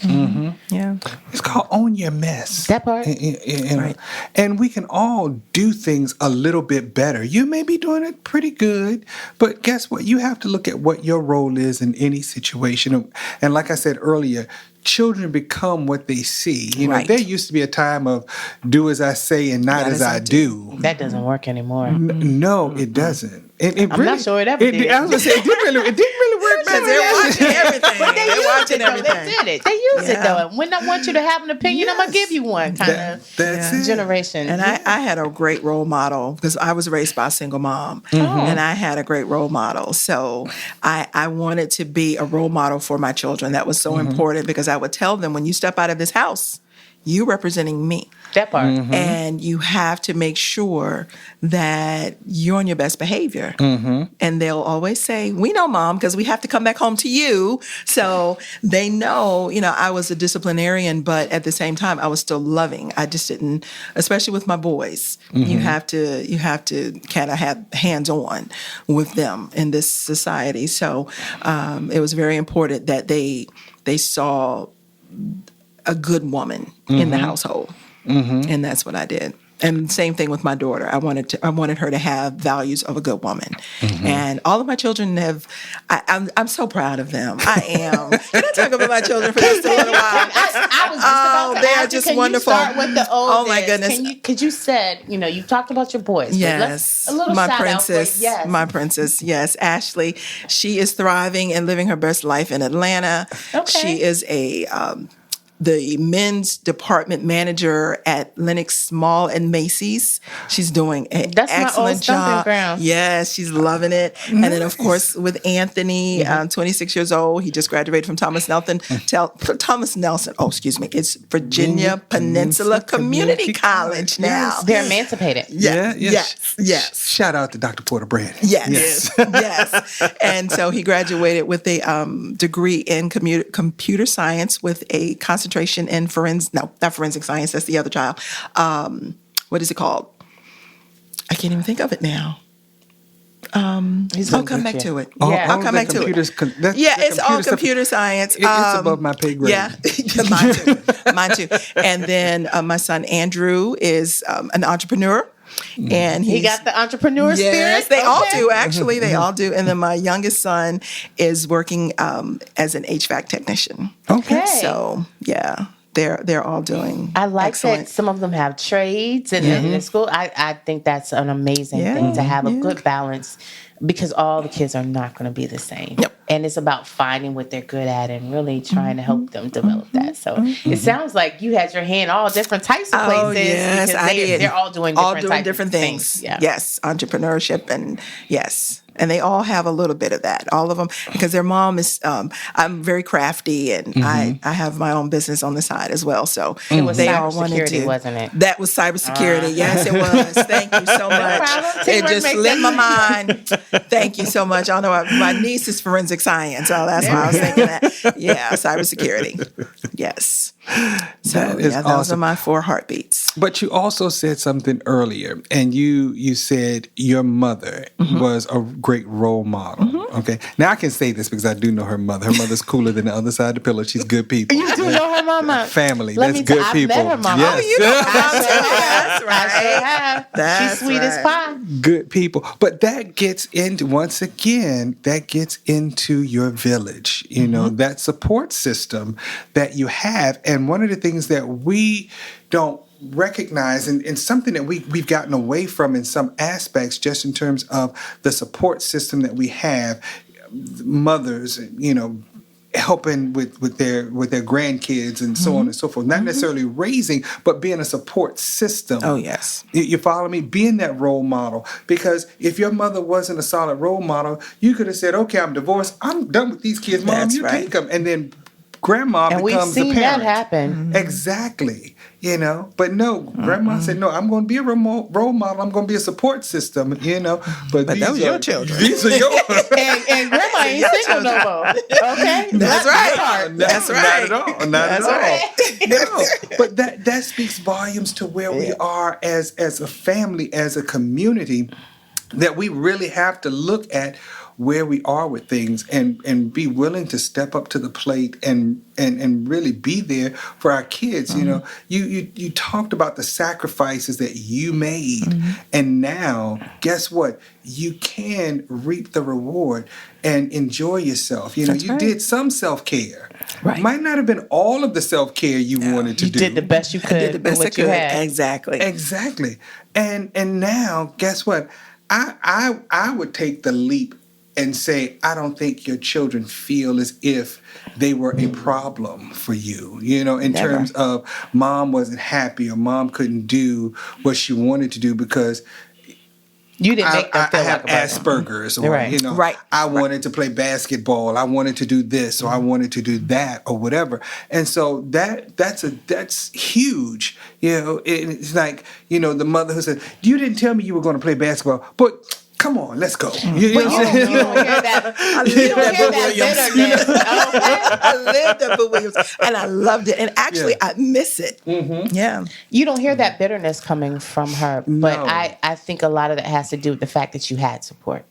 Yeah. It's called own your mess. That part. Right. And we can all do things a little bit better. You may be doing it pretty good, but guess what? You have to look at what your role is in any situation. And like I said earlier, children become what they see. Right. There used to be a time of do as I say and not as I do. That doesn't work anymore. No, it doesn't. I'm not sure it ever did. I was going to say, it didn't really work Because better. they're watching everything. But they They're used watching it, though. everything. They did it. They use it, though. And when I want you to have an opinion, I'm going to Yes. give you one kind of That's it. generation. And I had a great role model because I was raised by a single mom, and I had a great role model. So I wanted to be a role model for my children. That was so important because I would tell them, when you step out of this house, you representing me. that part. And you have to make sure that you're on your best behavior. And they'll always say, we know, Mom, because we have to come back home to you. So they know, I was a disciplinarian, but at the same time, I was still loving. I just didn't, especially with my boys, you have to kind of have hands-on with them in this society. So it was very important that they saw a good woman in the household. And that's what I did. And same thing with my daughter. I wanted her to have values of a good woman. And all of my children have. I'm so proud of them. I am. Can I talk about my children for just a little while? I was just about to they are ask you, just can wonderful. You start with the oldest? Oh my goodness! Because you said you talked about your boys. But Yes, a little my shout princess. Out, yes. My princess. Yes, Ashley. She is thriving and living her best life in Atlanta. Okay. She is the men's department manager at Lenox Mall and Macy's. She's doing an That's my old excellent stomping job. ground. Yes, she's loving it. And then, of course, with Anthony, 26 years old, he just graduated from Thomas Nelson. It's Virginia Peninsula Community College now. They're emancipated. Yes. Shout out to Dr. Porter Brand. Yes. And so he graduated with a degree in computer science with a concentration in not forensic science. That's the other child. What is it called? I can't even think of it now. I'll come back to it. Yeah. I'll come back to it. It's all computer science. It's above my pay grade. Yeah, mine too. And then my son Andrew is an entrepreneur. And He got the entrepreneur spirit. Yes, they all do. Actually, they all do. And then my youngest son is working as an HVAC technician. Okay. So yeah, they're all doing. I like excellent. that some of them have trades in school. I think that's an amazing thing to have a good balance, because all the kids are not going to be the same. Yep. And it's about finding what they're good at and really trying to help them develop that. So it sounds like you had your hand all different types of places. Oh, yes, because I did. They're all doing different things. Yeah. Yes, entrepreneurship and yes. And they all have a little bit of that, all of them, because their mom is, I'm very crafty and I have my own business on the side as well. So It was they all wanted cybersecurity, to. wasn't it? That was cybersecurity. Yes, it was. Thank you so much. problem. It Teamwork just makes slipped my that mind. Thank you so much. I know my niece is forensic science, so that's why I was thinking that. Yeah, cybersecurity. Yes. So That is those awesome. are my 4 heartbeats. But you also said something earlier, and you said your mother was a great role model. Okay, now I can say this because I do know her mother. Her mother's cooler than the other side of the pillow. She's good people. You do know her mama. Family. Let That's me tell- good I've people. met her mama. Yes. Oh, you know I about sure have. That's right. I sure have. That's She's sweet as right. pie. Good people. But that gets into, once again, your village, that support system that you have. And one of the things that we don't recognize, and something that we've gotten away from in some aspects, just in terms of the support system that we have, mothers, helping with their grandkids and so on and so forth. Not necessarily raising, but being a support system. Oh, yes. You follow me? Being that role model. Because if your mother wasn't a solid role model, you could have said, okay, I'm divorced. I'm done with these kids. Mom, That's you right. take them. And then grandma And we've becomes the seen parent. that happen. Exactly. But no, grandma said, no, I'm going to be a role model. I'm going to be a support system, But But those are your children. These are yours. And grandma ain't single no more. Okay? That's right. No, That's right. Not at all. Not That's at all. right. No, but that speaks volumes to where we are as a family, as a community, that we really have to look at where we are with things and be willing to step up to the plate and really be there for our kids. You talked about the sacrifices that you made, and now guess what? You can reap the reward and enjoy yourself. You That's right. did some self-care. Right. Might not have been all of the self-care you wanted to You do. did the best you could. I did the best with I what you could. had. Exactly. Exactly. And now, guess what? I would take the leap and say, I don't think your children feel as if they were a problem for you, in Never. terms of mom wasn't happy or mom couldn't do what she wanted to do because You didn't make them I feel have like a person. Asperger's, or Right. Right. I wanted to play basketball, I wanted to do this, or I wanted to do that, or whatever. And so that's huge. It's like the mother who said, "You didn't tell me you were going to play basketball, but come on, let's go." But you don't hear that. You don't hear that bitterness. Okay? I lived up at Williams, and I loved it. And actually, I miss it. Yeah. You don't hear that bitterness coming from her. But No. I think a lot of that has to do with the fact that you had support.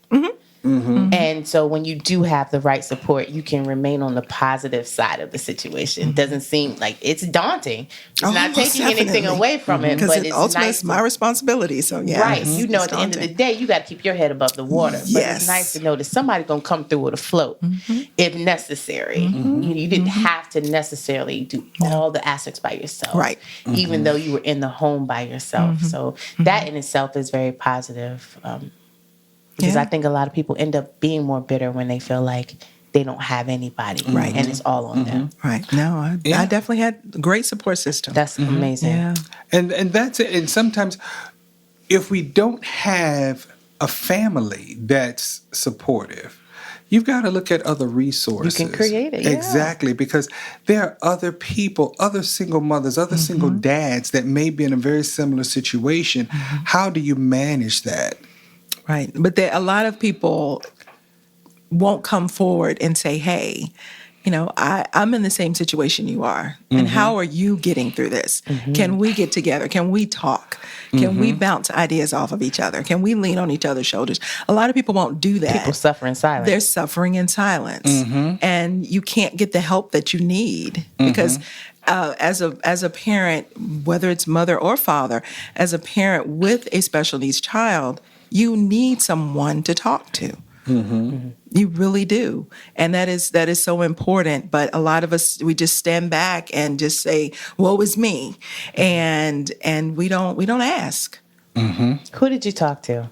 And so when you do have the right support, you can remain on the positive side of the situation. It doesn't seem like it's daunting. It's not most taking anything definitely. away from it, Because but it it's ultimately nice. it's my responsibility. So, yeah. Right. Mhm. You know, It's at the end of the daunting. day, you got to keep your head above the water. But Yes. it's nice to know that somebody's going to come through with a float if necessary. You didn't have to necessarily do all the aspects by yourself. Right. Even though you were in the home by yourself. So that in itself is very positive. Because Yeah. I think a lot of people end up being more bitter when they feel like they don't have anybody. Right. And it's all on them. Right. No, I definitely had a great support system. That's amazing. yeah. And that's it. And sometimes if we don't have a family that's supportive, you've got to look at other resources. You can create it, yeah. Exactly, because there are other people, other single mothers, other single dads that may be in a very similar situation. How do you manage that? Right. But a lot of people won't come forward and say, hey, I'm in the same situation you are. And how are you getting through this? Can we get together? Can we talk? Can we bounce ideas off of each other? Can we lean on each other's shoulders? A lot of people won't do that. People suffer in silence. They're suffering in silence. And you can't get the help that you need because as a parent, whether it's mother or father, as a parent with a special needs child, you need someone to talk to. You really do. And that is so important. But a lot of us, we just stand back and just say, woe is me. And we don't ask. Who did you talk to?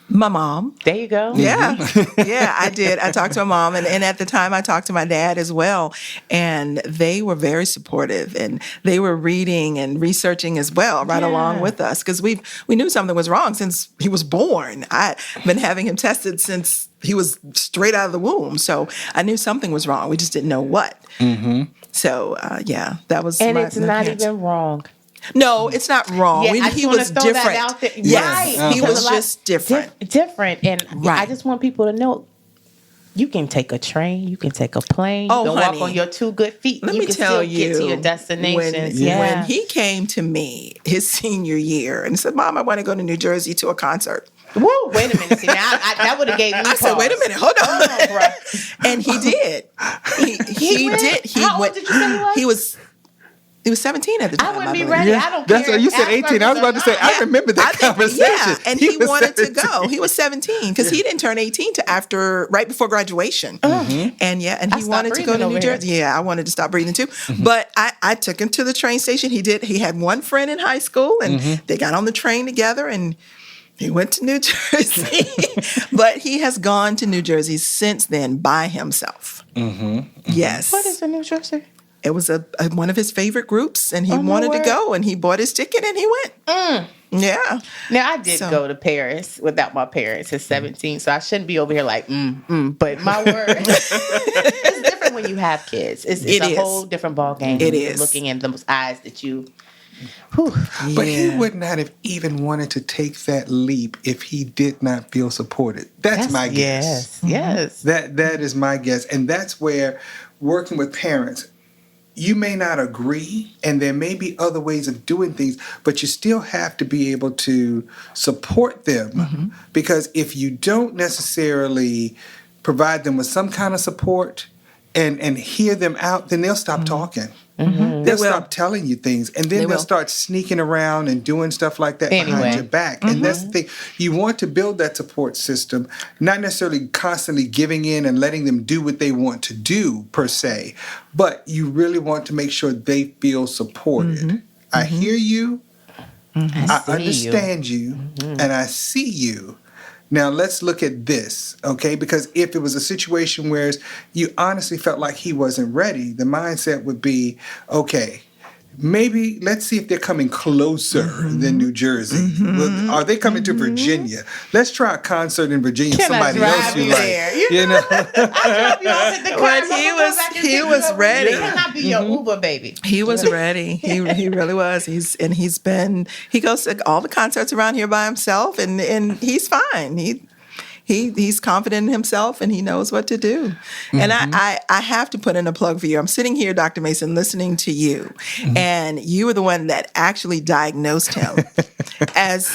My mom. There you go. Yeah. Yeah, I did. I talked to my mom. And at the time, I talked to my dad as well. And they were very supportive. And they were reading and researching as well, right along with us. Because we knew something was wrong since he was born. I've been having him tested since he was straight out of the womb. So I knew something was wrong. We just didn't know what. So, that was And my it's not parents. even wrong. No, it's not wrong. Yeah, I just He wanna was throw different. that out there. Yes, Right. he Because was a lot- just different. Different. And Right. I just want people to know you can take a train, you can take a plane, Oh, you can honey. walk on your 2 good feet. Let you me can tell still you, get to your destinations. when he came to me his senior year and said, "Mom, I want to go to New Jersey to a concert." Woo, wait a minute. See, now that would have gave me I said, pause. "Wait a minute, hold on." bruh. And he did. He went? did. He How old went. did you say he was? He was He was 17 at the time. I wouldn't be believe. ready. Yeah, I don't that's care. what you said. 18. I was about to say. I remember that conversation. Yeah, and he was wanted 17. to go. He was 17 because he didn't turn 18 to right before graduation. And he I stopped wanted to go breathing to New over here. Jersey. Yeah, I wanted to stop breathing too. But I took him to the train station. He had one friend in high school, and they got on the train together, and he went to New Jersey. But he has gone to New Jersey since then by himself. Yes. What is the New Jersey? It was one of his favorite groups, and he Oh, my wanted to word. go, and he bought his ticket, and he went. Yeah. Now, I did So- go to Paris without my parents at 17, so I shouldn't be over here like, but my word. It's different when you have kids. It's It a is. whole different ballgame. It You're is. looking in those eyes that you... But he would not have even wanted to take that leap if he did not feel supported. That's my guess. Yes. That is my guess. And that's where working with parents, you may not agree, and there may be other ways of doing things, but you still have to be able to support them. Because if you don't necessarily provide them with some kind of support and hear them out, then they'll stop talking. They'll stop telling you things, and then they'll will. start sneaking around and doing stuff like that Anyway. behind your back. And that's the thing. You want to build that support system, not necessarily constantly giving in and letting them do what they want to do, per se, but you really want to make sure they feel supported. I hear you, I see understand you, and I see you. Now, let's look at this, okay? Because if it was a situation where you honestly felt like he wasn't ready, the mindset would be, okay, maybe let's see if they're coming closer than New Jersey. Well, are they coming to Virginia? Let's try a concert in Virginia. Can I Somebody drive else you you like. there? You know? He was ready. They cannot be your Uber baby. He was ready. He really was. He goes to all the concerts around here by himself, and he's fine. He's confident in himself, and he knows what to do. And I have to put in a plug for you. I'm sitting here, Dr. Mason, listening to you, and you were the one that actually diagnosed him as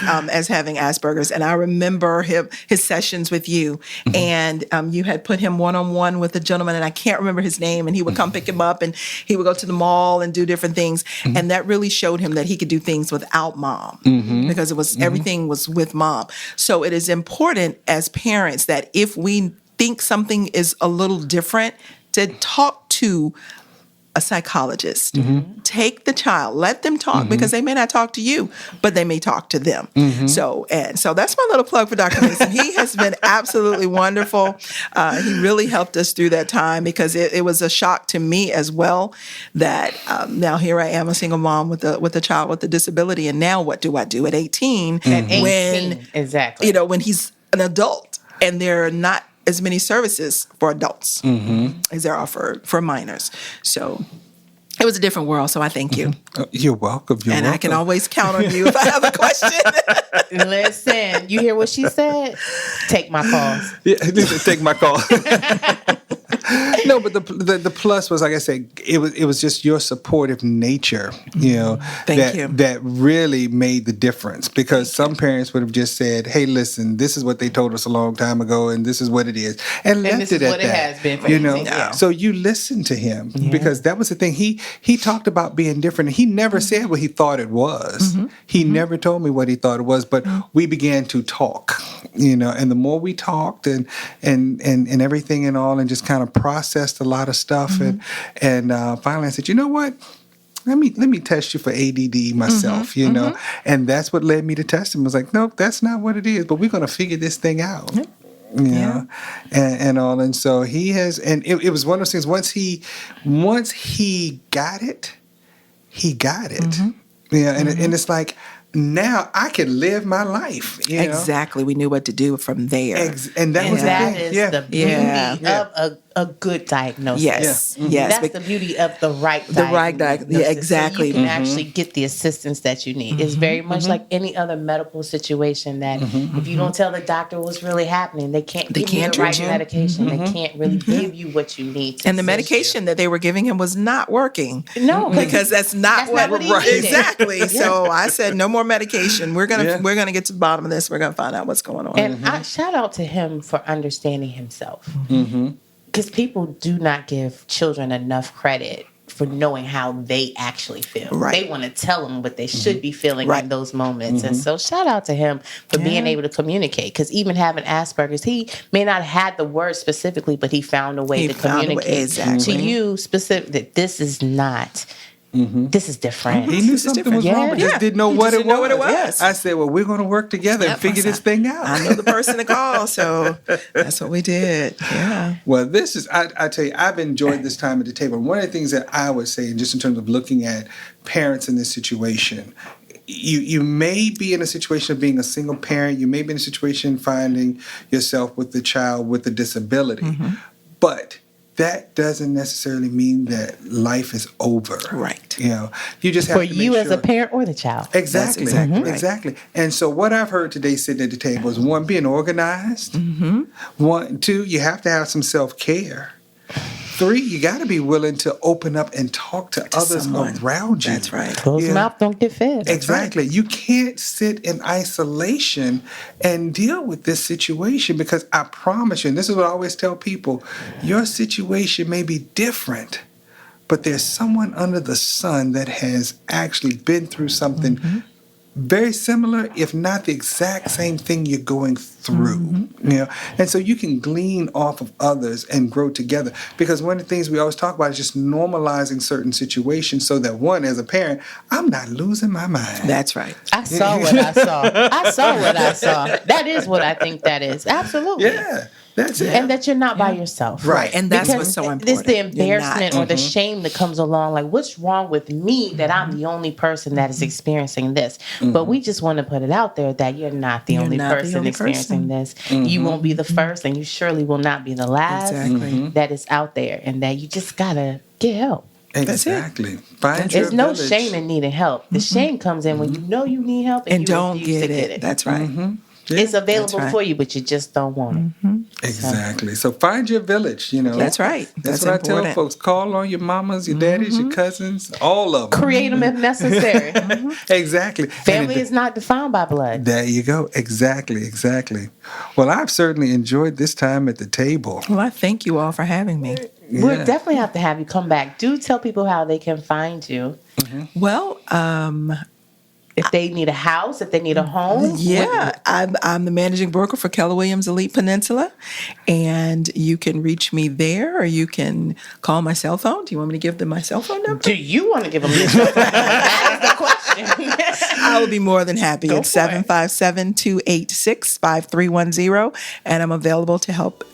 having Asperger's. And I remember his sessions with you, and you had put him one-on-one with a gentleman, and I can't remember his name, and he would come pick him up, and he would go to the mall and do different things. And that really showed him that he could do things without mom, because it was everything was with mom. So it is important as parents that if we think something is a little different, to talk to a psychologist. Take the child, let them talk, because they may not talk to you, but they may talk to them. So that's my little plug for Dr. Mason. He has been absolutely wonderful. He really helped us through that time, because it was a shock to me as well that now here I am, a single mom with a child with a disability, and now what do I do at 18? At 18, when exactly. when he's an adult and there are not as many services for adults as there are for minors. So it was a different world. So I thank you. You're welcome. You're And welcome. I can always count on you if I have a question. Listen, you hear what she said? Take my calls. Yeah, take my call. No, but the plus was, like I said, it was just your supportive nature, Thank you. that really made the difference. Because some parents would have just said, "Hey, listen, this is what they told us a long time ago, and this is what it is," and left this it is at what it that. has been for 18 years. So you listened to him, because that was the thing. He talked about being different. He never said what he thought it was. He never told me what he thought it was. But we began to talk, and the more we talked and everything and all, and just kind of processed a lot of stuff, and finally I said, you know what? Let me test you for ADD myself, and that's what led me to test him. I was like, nope, that's not what it is, but we're going to figure this thing out. And all, and so he has, and it was one of those things. Once he got it, he got it. And it's like, now I can live my life. Exactly. We knew what to do from there. And that And was that the thing. is the beauty of a good diagnosis. Yes. Yes. That's the beauty of the right diagnosis. Yeah, exactly. So you can actually get the assistance that you need. It's very much like any other medical situation that if you don't tell the doctor what's really happening, they can't give you the right medication. They can't really give you what you need to And the assist medication that they were giving him was not working. No, because that's not what he needed. exactly. So I said, no more medication. We're gonna get to the bottom of this. We're gonna find out what's going on. And I shout out to him for understanding himself. Because people do not give children enough credit for knowing how they actually feel. Right. They want to tell them what they should be feeling Right. in those moments. And so shout out to him for being able to communicate. Because even having Asperger's, he may not have had the word specifically, but he found a way to communicate to you specific that this is not. This is different. He knew something was wrong, but just didn't know what it was. I said, well, we're going to work together and figure this thing out. I know the person to call, so that's what we did. Yeah. Well, this is, I tell you, I've enjoyed this time at the table. One of the things that I would say, just in terms of looking at parents in this situation, you may be in a situation of being a single parent. You may be in a situation finding yourself with the child with a disability. But that doesn't necessarily mean that life is over. Right. You know, you just have for to you make as sure. a parent or the child. Exactly. That's exactly right. Exactly. And so what I've heard today sitting at the table is, one, being organized. 1, 2, you have to have some self-care. 3, you got to be willing to open up and talk to others around you. That's right. Closed mouth don't get fed. Exactly. You can't sit in isolation and deal with this situation, because I promise you, and this is what I always tell people, your situation may be different, but there's someone under the sun that has actually been through something very similar, if not the exact same thing you're going through. You know, and so you can glean off of others and grow together. Because one of the things we always talk about is just normalizing certain situations, so that, one, as a parent, I'm not losing my mind. That's right. I saw what I saw. I saw what I saw. That is what I think that is. Absolutely. Yeah, that's it. And that you're not by yourself. Right. And that's Because what's so important. It's the You're embarrassment not. or the shame that comes along. Like, what's wrong with me that I'm the only person that is experiencing this? But we just want to put it out there that you're not the only not the person only experiencing this. You won't be the first, and you surely will not be the last that is out there. And that you just got to get help. Exactly. Find your There's no village. shame in needing help. The shame comes in when you know you need help and you don't refuse to get it. That's right. It's available right. for you, but you just don't want it. Exactly. So find your village, you know. That's right. That's That's what I tell important. folks. Call on your mamas, your daddies, your cousins, all of them. Create them if necessary. Exactly. Family is not defined by blood. There you go. Exactly. Well, I've certainly enjoyed this time at the table. Well, I thank you all for having me. We'll definitely have to have you come back. Do tell people how they can find you. Well, If they need a house, if they need a home. yeah, I'm the managing broker for Keller Williams Elite Peninsula, and you can reach me there, or you can call my cell phone. Do you want me to give them my cell phone number? Do you want to give them this? That is the question. I will be more than happy. Go It's for it. 757-286-5310, and I'm available to help.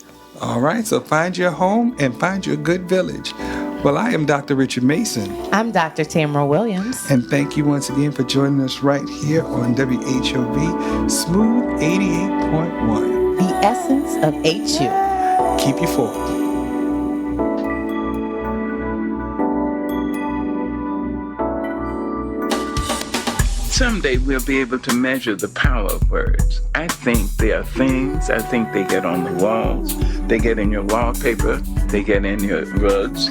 All right. So find your home and find your good village. Well, I am Dr. Richard Mason. I'm Dr. Tamara Williams. And thank you once again for joining us right here on WHOV Smooth 88.1. The essence of HU. Keep you forward. Someday we'll be able to measure the power of words. I think they are things. I think they get on the walls. They get in your wallpaper. They get in your rugs,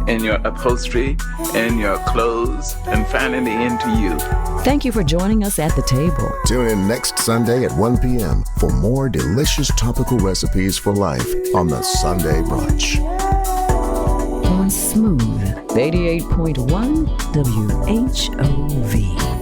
in your upholstery, in your clothes, and finally into you. Thank you for joining us at the table. Tune in next Sunday at 1 p.m. for more delicious topical recipes for life on the Sunday Brunch. On Smooth 88.1 WHOV.